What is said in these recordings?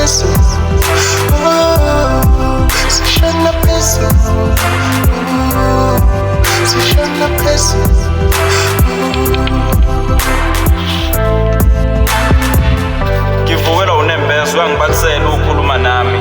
phezulu, sishona phezulu, sishona phezulu. Ngivukelwa uNembezo uyangibalisela ukukhuluma nami.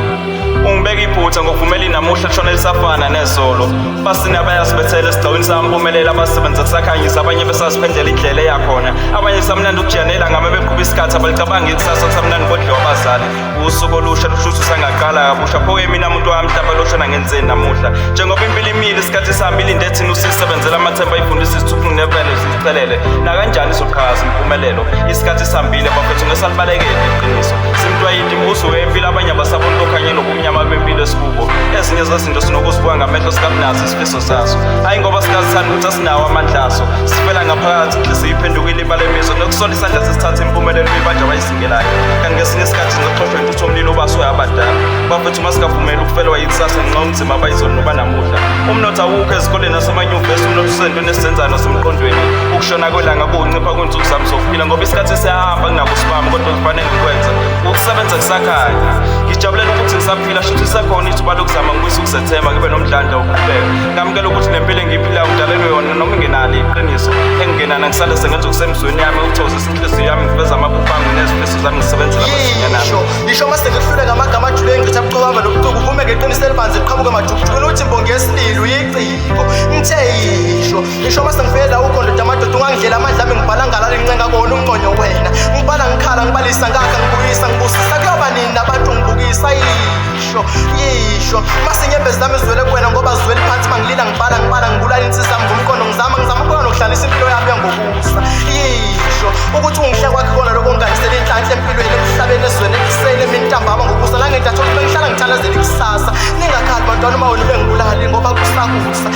Ungibeka iphutha ngokuvumela inamuhla lishona lisafana nezolo. Basina bayasibethela esigcawini sampumelela abasebenza kusakhanyisa abanye besaziphendlela indlela eyakhona. Abanye samnandi ukujiyanela ngame beqhuba isikhathi abalicabanga ikusasa kusamnandi kodliwa abazali. Usuku olusha lushuthu sangaqala kabusha phoke mina umuntu wami mhlawumbe loshona ngenzeni namuhla. Njengoba impilo imile isikhathi sihambile indethini usisebenzela amathemba ayifundisa isithupha nginevele sicelele. Nakanjani izoqhaza impumelelo. Isikhathi sihambile bafethu ngesalibalekele iqiniso. Simntwayinti imbuso wempilo abanye abasabona lokhanyelo kumnyama bempilo esikubo. Ezinye zezinto sinokuzibuka ngamehlo sikabunazo isifiso sazo. Hayi ngoba sikazithanda ukuthi asinawo amandla aso. Sifela ngaphakathi inhliziyo iphendukile ibale imizwa nokusola isandla sesithatha impumelelo ibanje abayisingelayo. Kanti ngesinye isikhathi sinoxoshwa intuthu omlilo ubasuke abadala. Bafethu masingavumeli ukufelwa yikusasa ngenxa yomzimba abayizona noba namuhla. Umnotho awukho ezikoleni nasemanyuvesi, umnotho usentweni esizenzayo nasemqondweni. Ukushona kwelanga kuwuncipha kwey'nsuku zami zokuphila ngoba isikhathi siyahamba kunako sibami kodwa kufanele ngikwenze. Ukusebenza kusakhanya. Ngijabulela ukuthi ngisaphila shuthi sekhona ithuba lokuzama ngibuyise ukuzethemba ngibe nomdlandla wokuqhubeka. Ngamukela ukuthi lempilo engiyiphilayo ngidalelwe yona noma ingenalo iqiniso. Engingenana ngisale sengenza okusemzweni yami ukuthokozisa inhliziyo yami ngiveza amaphupho ami nezifiso zami ngisebenzela amazinya nami. Ngisho mase ngihlule ngamagama ajule ngithatha ubucabanga nobucuku uvume ngeqiniso elibanzi liqhamuke majukujuku uthi imbongi yesililo uyiciko ngithe yisho. Ngisho mase ngifela ukhondo amadoda ungangidlela amandla ami ngibhala ngalala incenga kona unconyo wena. Ngibhala ngikhala ngibalisa ngakha ngibuyisa ngibusisa kuyoba nini abantu ngibukisa yisho mase inyembezi zami izwele kuwena ngoba zwele phansi mangilila ngibhala ngibulala insizwa zami ngomqondo ngizama khona nokuhlalisa impilo yami yangokusa yisho ukuthi ungihle kwakhe kona lokho nginganisela inhlanhla empilweni emhlabeni ezweni ekuseni emini ntambama ngokusa la ngentatho ukuthi bengihlala ngithandazela ikusasa ningakhali bantwana uma wena bengibulali ngoba kusakusa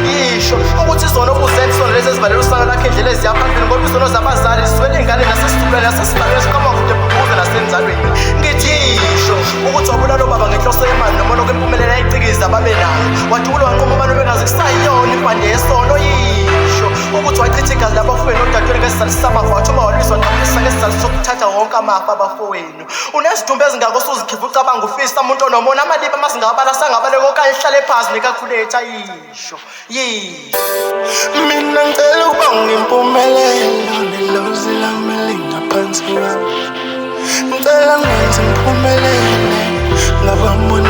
yisho ukuthi izona okuzenza izona lezi ezivalela usana lakhe indlela eziyaphambili ngoba izono zabazali zizwele ingane nasesitulweni nasesilalweni siqhamuka kude bubuze nasenzalweni ngithi yisho ukuthi wabulala obaba ngenhloso yemali noma lokho impumelelo yayicikiza babe nayo wathula wanquma abantu bengazi kusayiyona impande yesono yisho ukuthi wachitha igazi labafowenu odadweni ngesizathu samafa wathuma walwiswa nqaphisa ngesizathu sokuthatha wonke amafa abafowenu unezidumbu ezingako usuzikhiva ucabanga ufisa umuntu onomona amaliba masingabala sangabaleka okanye ihlale phansi nekakhuletha yisho Mina ngicela ukubonga impumelelo nelozi lami lingaphansi kwami. Ngicela ngenze ngiphumelele ngabamona